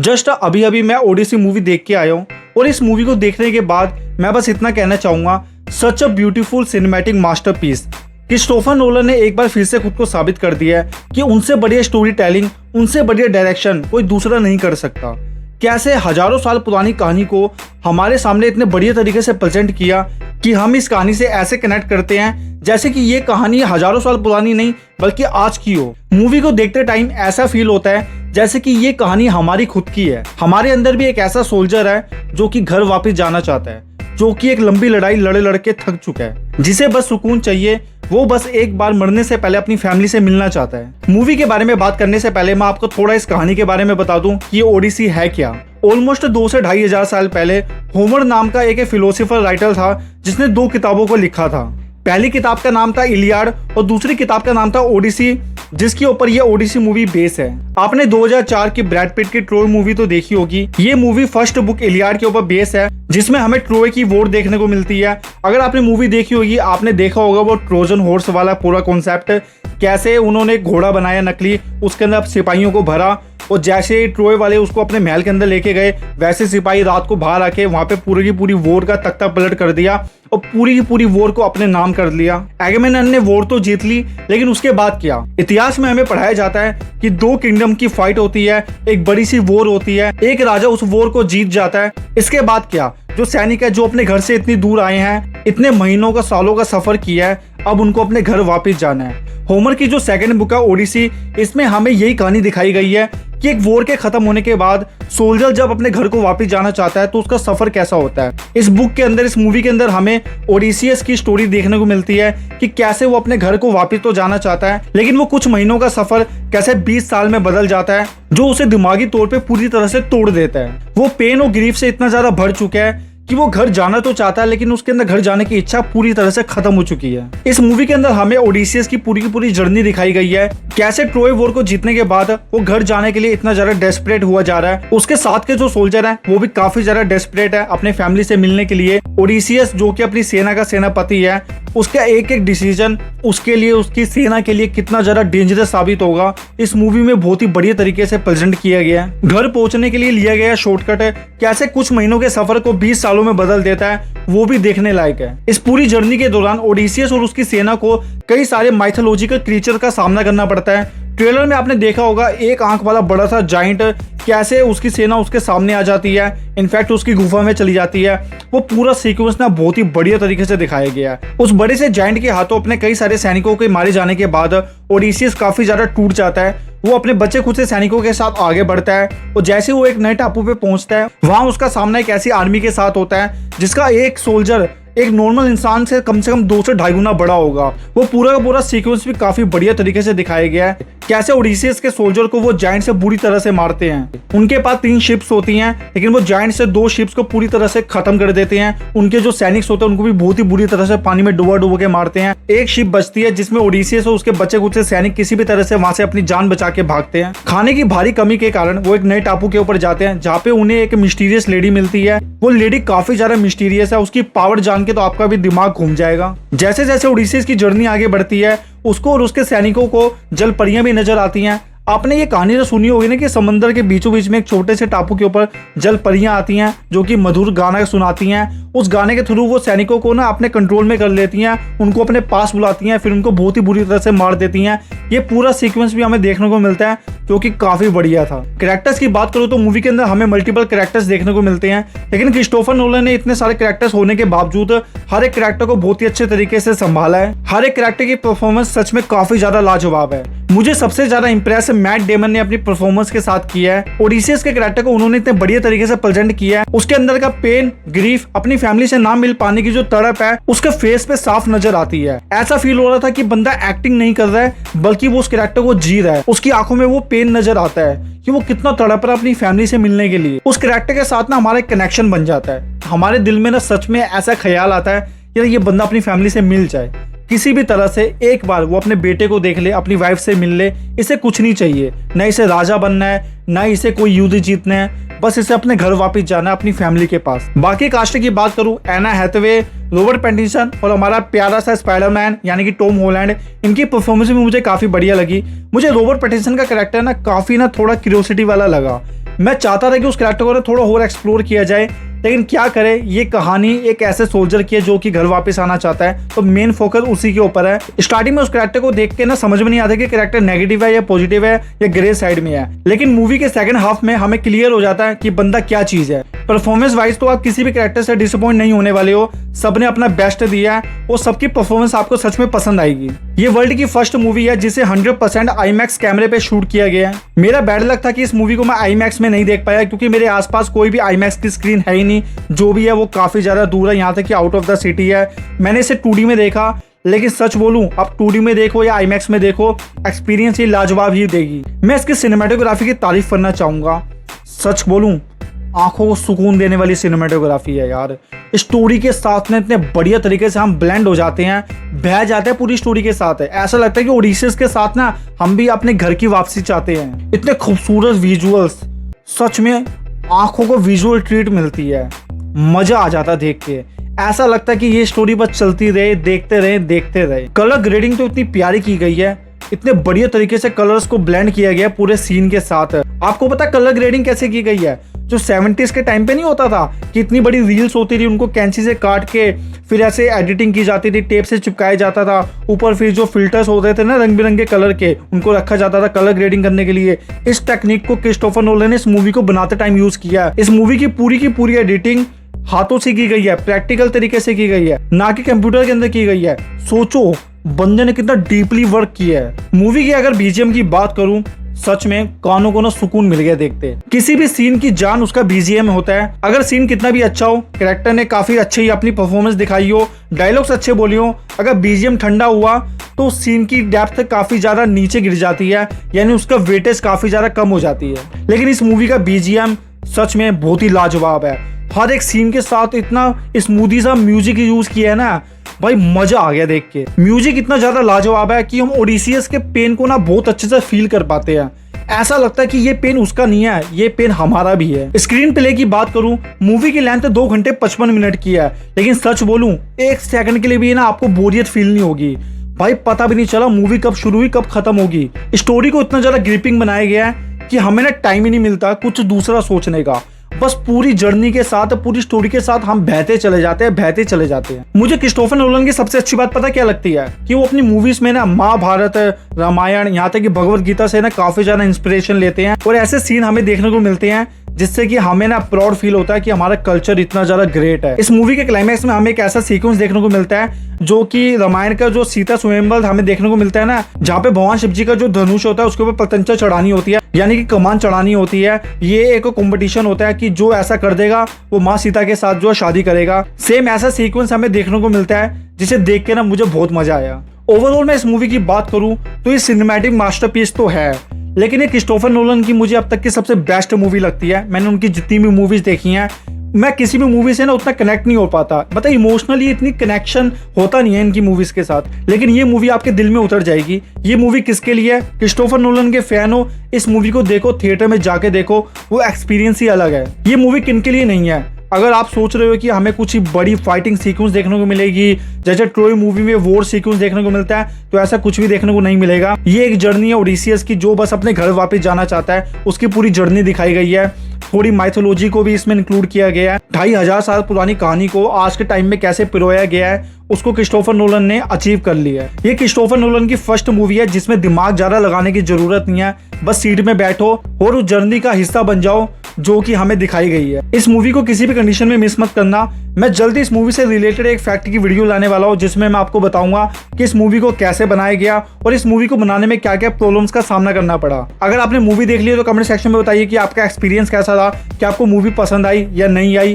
Just अभी अभी मैं ओडिसी मूवी देख के आया हूँ और इस मूवी को देखने के बाद मैं बस इतना कहना चाहूँगा, सच a beautiful cinematic masterpiece. Christopher Nolan ने एक बार फिर से खुद को साबित कर दिया है कि उनसे बढ़िया स्टोरी टेलिंग, उनसे बढ़िया डायरेक्शन कोई दूसरा नहीं कर सकता। कैसे हजारों साल पुरानी कहानी को हमारे सामने इतने बढ़िया तरीके से प्रेजेंट किया कि हम इस कहानी से ऐसे कनेक्ट करते हैं जैसे कि ये कहानी हजारों साल पुरानी नहीं बल्कि आज की हो। मूवी को देखते टाइम ऐसा फील होता है जैसे कि ये कहानी हमारी खुद की है। हमारे अंदर भी एक ऐसा सोल्जर है जो कि घर वापस जाना चाहता है, जो कि एक लंबी लड़ाई लड़े लड़ के थक चुका है, जिसे बस सुकून चाहिए। वो बस एक बार मरने से पहले अपनी फैमिली से मिलना चाहता है। मूवी के बारे में बात करने से पहले मैं आपको थोड़ा इस कहानी के बारे में बता दूं कि ये ओडिसी है क्या। ऑलमोस्ट 2 से 2.5 हजार साल पहले होमर नाम का एक फिलोसोफर राइटर था जिसने 2 किताबों को लिखा था। पहली किताब का नाम था इलियाड और दूसरी किताब का नाम था ओडिसी, जिसके ऊपर ये ओडिसी मूवी बेस है। आपने 2004 की ब्रैड पिट की ट्रोय मूवी तो देखी होगी। ये मूवी फर्स्ट बुक इलियाड के ऊपर बेस है, जिसमें हमें ट्रोय की वॉर देखने को मिलती है। अगर आपने मूवी देखी होगी, आपने देखा होगा वो ट्रोजन हॉर्स वाला पूरा कॉन्सेप्ट, कैसे उन्होंने एक घोड़ा बनाया नकली, उसके अंदर सिपाहियों को भरा और जैसे ट्रोय वाले उसको अपने महल के अंदर लेके गए, वैसे सिपाही रात को बाहर आके वहां पे पूरी की पूरी वॉर का तख्ता पलट कर दिया और पूरी की पूरी वॉर को अपने नाम कर लिया। एगेमेम्नन ने वॉर तो जीत ली, लेकिन उसके बाद क्या? इतिहास में हमें पढ़ाया जाता है कि 2 किंगडम की फाइट होती है, एक बड़ी सी वॉर होती है, एक राजा उस वॉर को जीत जाता है। इसके बाद क्या? जो सैनिक है, जो अपने घर से इतनी दूर आए हैं, इतने महीनों का सालों का सफर किया है, अब उनको अपने घर वापस जाना है। होमर की जो सेकंड बुक है ओडिसी, इसमें हमें यही कहानी दिखाई गई है कि एक वॉर के खत्म होने के बाद सोल्जर जब अपने घर को वापस जाना चाहता है तो उसका सफर कैसा होता है। इस बुक के अंदर, इस मूवी के अंदर हमें ओडिसियस की स्टोरी देखने को मिलती है कि कैसे वो अपने घर को वापस तो जाना चाहता है, लेकिन वो कुछ महीनों का सफर कैसे 20 साल में बदल जाता है, जो उसे दिमागी तौर पे पूरी तरह से तोड़ देता है। वो पेन और ग्रीफ से इतना ज्यादा भर चुका है कि वो घर जाना तो चाहता है, लेकिन उसके अंदर घर जाने की इच्छा पूरी तरह से खत्म हो चुकी है। इस मूवी के अंदर हमें ओडिसियस की पूरी जर्नी दिखाई गई है, कैसे ट्रोय वॉर को जीतने के बाद वो घर जाने के लिए इतना ज्यादा डेस्परेट हुआ जा रहा है। उसके साथ के जो सोल्जर है वो भी काफी ज्यादा डेस्परेट है अपने फैमिली से मिलने के लिए। ओडिसियस जो कि अपनी सेना का सेनापति है, उसका एक एक डिसीजन उसके लिए, उसकी सेना के लिए कितना ज्यादा डेंजरस साबित होगा, इस मूवी में बहुत ही बढ़िया तरीके से प्रेजेंट किया गया है। घर पहुंचने के लिए लिया गया शॉर्टकट है, कैसे कुछ महीनों के सफर को 20 सालों में बदल देता है, वो भी देखने लायक है। इस पूरी जर्नी के दौरान ओडिसियस और उसकी सेना को कई सारे माइथोलॉजिकल क्रीचर का सामना करना पड़ता है। ट्रेलर में आपने देखा होगा एक आंख वाला बड़ा सा जाइंट, कैसे उसकी सेना उसके सामने आ जाती है, इनफैक्ट उसकी गुफा में चली जाती है। वो पूरा सीक्वेंस ना बहुत ही बढ़िया तरीके से दिखाया गया है। उस बड़े से जाइंट के हाथों अपने कई सारे सैनिकों के मारे जाने के बाद ओडिसियस काफी ज्यादा टूट जाता है। वो अपने बच्चे खुद से सैनिकों के साथ आगे बढ़ता है और जैसे वो एक नए टापू पे पहुंचता है, वहां उसका सामना एक ऐसी आर्मी के साथ होता है जिसका एक सोल्जर एक नॉर्मल इंसान से कम 2 से 2.5 गुना बड़ा होगा। वो पूरा का पूरा सीक्वेंस भी काफी बढ़िया तरीके से दिखाया गया है, कैसे ओडिसियस के सोल्जर को वो जायंट से बुरी तरह से मारते हैं। उनके पास 3 शिप्स होती हैं, लेकिन वो जायंट से 2 शिप्स को पूरी तरह से खत्म कर देते हैं। उनके जो सैनिक होते हैं उनको भी बहुत ही बुरी तरह से पानी में डुबा के मारते हैं। एक शिप बचती है जिसमें ओडिसियस और उसके बच्चे खुद से सैनिक किसी भी तरह से वहां से अपनी जान बचा के भागते हैं। खाने की भारी कमी के कारण वो एक नए टापू के ऊपर जाते हैं, जहाँ पे उन्हें एक मिस्टीरियस लेडी मिलती है। वो लेडी काफी ज्यादा मिस्टीरियस है, उसकी पावर जान के तो आपका भी दिमाग घूम जाएगा। जैसे जैसे ओडिसियस की जर्नी आगे बढ़ती है, उसको और उसके सैनिकों को जल परियां भी नजर आती हैं। आपने ये कहानी तो सुनी होगी ना कि समंदर के बीचों बीच में एक छोटे से टापू के ऊपर जल परियां आती हैं जो कि मधुर गाना सुनाती हैं। उस गाने के थ्रू वो सैनिकों को ना अपने कंट्रोल में कर लेती हैं, उनको अपने पास बुलाती हैं, फिर उनको बहुत ही बुरी तरह से मार देती हैं। ये पूरा सीक्वेंस भी हमें देखने को मिलता है जो कि काफी बढ़िया था। कैरेक्टर्स की बात करूँ तो मूवी के अंदर हमें मल्टीपल कैरेक्टर्स देखने को मिलते हैं, लेकिन क्रिस्टोफर नोलन ने इतने सारे कैरेक्टर्स होने के बावजूद हर एक कैरेक्टर को बहुत ही अच्छे तरीके से संभाला है। हर एक कैरेक्टर की परफॉर्मेंस सच में काफी ज्यादा लाजवाब है। मुझे सबसे ज्यादा इंप्रेस मैट डेमन ने अपनी परफॉर्मेंस के साथ किया है। ओडिसियस के कैरेक्टर को उन्होंने इतने बढ़िया तरीके से प्रेजेंट किया है। उसके अंदर का पेन, ग्रीफ, अपनी फैमिली से ना मिल पाने की जो तड़प है, उसके फेस पे साफ नजर आती है। ऐसा फील हो रहा था कि बंदा एक्टिंग नहीं कर रहा है बल्कि वो उस कैरेक्टर को जी रहा है। उसकी आंखों में वो पेन नजर आता है कि वो कितना तड़प रहा है अपनी फैमिली से मिलने के लिए। उस कैरेक्टर के साथ ना हमारा एक कनेक्शन बन जाता है। हमारे दिल में ना सच में ऐसा ख्याल आता है यार ये बंदा अपनी फैमिली से मिल जाए, किसी भी तरह से एक बार वो अपने बेटे को देख ले, अपनी वाइफ से मिल ले। इसे कुछ नहीं चाहिए, न इसे राजा बनना है, न इसे कोई युद्ध जीतना है, बस इसे अपने घर वापस जाना है, अपनी फैमिली के पास। बाकी कास्ट की बात करूं, एना हैथवे, रॉबर्ट पैटिंसन और हमारा प्यारा सा स्पाइडरमैन यानी कि टॉम हॉलैंड, इनकी परफॉर्मेंस भी मुझे काफी बढ़िया लगी। मुझे रॉबर्ट पैटिंसन का कैरेक्टर ना काफी थोड़ा क्यूरियोसिटी वाला लगा। मैं चाहता था कि उस कैरेक्टर को थोड़ा और एक्सप्लोर किया जाए, लेकिन क्या करे, ये कहानी एक ऐसे सोल्जर की है जो कि घर वापस आना चाहता है, तो मेन फोकस उसी के ऊपर है। स्टार्टिंग में उस कैरेक्टर को देख के ना समझ में नहीं आता कि कैरेक्टर नेगेटिव है या पॉजिटिव है या ग्रे साइड में है, लेकिन मूवी के सेकंड हाफ में हमें क्लियर हो जाता है कि बंदा क्या चीज है। परफॉर्मेंस वाइज तो आप किसी भी कैरेक्टर से डिसअपॉइंट नहीं होने वाले हो, सबने अपना बेस्ट दिया है और सबकी परफॉर्मेंस आपको सच में पसंद आएगी। ये वर्ल्ड की फर्स्ट मूवी है जिसे 100% IMAX कैमरे पे शूट किया गया है। मेरा बैड लक था कि इस मूवी को मैं IMAX में नहीं देख पाया, क्योंकि मेरे आसपास कोई भी IMAX की स्क्रीन है ही नहीं, जो भी है वो काफी ज्यादा दूर है, यहाँ तक कि आउट ऑफ द सिटी है। मैंने इसे 2D में देखा, लेकिन सच बोलूं, आप 2D में देखो या IMAX में देखो, एक्सपीरियंस ये लाजवाब ही देगी। मैं इसकी सिनेमेटोग्राफी की तारीफ करना चाहूंगा। सच बोलूं, आंखों को सुकून देने वाली सिनेमेटोग्राफी है यार। स्टोरी के साथ में इतने बढ़िया तरीके से हम ब्लेंड हो जाते हैं, बह जाते हैं पूरी स्टोरी के साथ है। ऐसा लगता है कि ओडिसीज के साथ ना हम भी अपने घर की वापसी चाहते हैं। इतने खूबसूरत विजुअल्स, सच में आंखों को विजुअल ट्रीट मिलती है, मजा आ जाता देख के। ऐसा लगता है कि ये स्टोरी बस चलती रहे, देखते रहे देखते रहे। कलर ग्रेडिंग तो इतनी प्यारी की गई है, इतने बढ़िया तरीके से कलर्स को ब्लेंड किया गया पूरे सीन के साथ। आपको पता कलर ग्रेडिंग कैसे की गई है? जो 70s के टाइम पे नहीं होता था कि इतनी बड़ी रील्स होती थी, उनको कैंची से काट के फिर ऐसे एडिटिंग की जाती थी, टेप से चिपकाया जाता था, ऊपर फिर जो फिल्टर्स होते थे ना रंग बिरंगे कलर के, उनको रखा जाता था कलर ग्रेडिंग करने के लिए। इस टेक्निक को क्रिस्टोफर नोलन ने इस मूवी को बनाते टाइम यूज किया। इस मूवी की पूरी एडिटिंग हाथों से की गई है, प्रैक्टिकल तरीके से की गई है, ना कि कंप्यूटर के अंदर की गई है। सोचो बंदे ने कितना डीपली वर्क किया है। मूवी की अगर BGM की बात करूं, सच में कानों को ना सुकून मिल गया देखते। किसी भी सीन की जान उसका BGM होता है। अगर सीन कितना भी अच्छा हो, कैरेक्टर ने काफी अच्छी ही अपनी परफॉर्मेंस दिखाई हो, डायलॉग्स अच्छे बोली हो, अगर BGM ठंडा हुआ तो सीन की डेप्थ काफी ज्यादा नीचे गिर जाती है, यानी उसका वेटेज काफी ज्यादा कम हो जाती है। लेकिन इस मूवी का BGM सच में बहुत ही लाजवाब है। हर एक सीन के साथ इतना स्मूदी सा म्यूजिक यूज किया है ना भाई, मजा आ गया देख के। म्यूजिक इतना ज्यादा लाजवाब है कि हम ओडिसीज के पेन को ना बहुत अच्छे से फील कर पाते हैं। ऐसा लगता है कि ये पेन उसका नहीं है, ये पेन हमारा भी है। स्क्रीन प्ले की बात करूं, मूवी की लेंथ 2 घंटे 55 मिनट की है, लेकिन सच बोलूं 1 सेकंड के लिए भी ना आपको बोरियत फील नहीं होगी भाई। पता भी नहीं चला मूवी कब शुरू हुई कब खत्म होगी। स्टोरी को इतना ज्यादा ग्रिपिंग बनाया गया है कि हमें ना टाइम ही नहीं मिलता कुछ दूसरा सोचने का। बस पूरी जर्नी के साथ, पूरी स्टोरी के साथ हम बहते चले जाते हैं। मुझे क्रिस्टोफर नोलन की सबसे अच्छी बात पता क्या लगती है कि वो अपनी मूवीज में ना महाभारत, रामायण, यहाँ तक कि भगवत गीता से ना काफी ज्यादा इंस्पिरेशन लेते हैं, और ऐसे सीन हमें देखने को मिलते हैं जिससे कि हमें ना प्राउड फील होता है कि हमारा कल्चर इतना ज्यादा ग्रेट है। इस मूवी के क्लाइमैक्स में हमें एक ऐसा सीक्वेंस देखने को मिलता है जो कि रामायण का जो सीता स्वयंवर हमें देखने को मिलता है ना, जहाँ पे भगवान शिव जी का जो धनुष होता है उसके ऊपर पतंचा चढ़ानी होती है, यानी कि कमान चढ़ानी होती है। ये एक कंपटीशन होता है कि जो ऐसा कर देगा वो माँ सीता के साथ जो शादी करेगा। सेम ऐसा सीक्वेंस हमें देखने को मिलता है, जिसे देख के ना मुझे बहुत मजा आया। ओवरऑल मैं इस मूवी की बात करूं तो ये सिनेमैटिक मास्टरपीस तो है, लेकिन ये क्रिस्टोफर नोलन की मुझे अब तक की सबसे बेस्ट मूवी लगती है। मैंने उनकी जितनी भी मूवीज देखी हैं, मैं किसी भी मूवी से ना उतना कनेक्ट नहीं हो पाता, मतलब इमोशनली इतनी कनेक्शन होता नहीं है इनकी मूवीज के साथ, लेकिन ये मूवी आपके दिल में उतर जाएगी। ये मूवी किसके लिए है? क्रिस्टोफर नोलन के फैन हो, इस मूवी को देखो, थिएटर में जाके देखो, वो एक्सपीरियंस ही अलग है। ये मूवी किन के लिए नहीं है? अगर आप सोच रहे हो कि हमें कुछ बड़ी फाइटिंग सीक्वेंस देखने को मिलेगी, जैसे ट्रोय मूवी में वॉर सीक्वेंस देखने को मिलता है, तो ऐसा कुछ भी देखने को नहीं मिलेगा। ये एक जर्नी है ओडिसीज की, जो बस अपने घर वापस जाना चाहता है, उसकी पूरी जर्नी दिखाई गई है। थोड़ी माइथोलॉजी को भी इसमें इंक्लूड किया गया है। 2500 साल पुरानी कहानी को आज के टाइम में कैसे पिरोया गया है, उसको क्रिस्टोफर नोलन ने अचीव कर लिया है। ये क्रिस्टोफर नोलन की फर्स्ट मूवी है जिसमें दिमाग ज्यादा लगाने की जरूरत नहीं है, बस सीट में बैठो और उस जर्नी का हिस्सा बन जाओ जो कि हमें दिखाई गई है। इस मूवी को किसी भी कंडीशन में मिस मत करना। मैं जल्दी इस मूवी से रिलेटेड एक फैक्ट की वीडियो लाने वाला हूँ, जिसमें मैं आपको बताऊंगा कि इस मूवी को कैसे बनाया गया और इस मूवी को बनाने में क्या क्या प्रॉब्लम्स का सामना करना पड़ा। अगर आपने मूवी देख ली है तो कमेंट सेक्शन में बताइए कि आपका एक्सपीरियंस कैसा था, कि आपको मूवी पसंद आई या नहीं आई।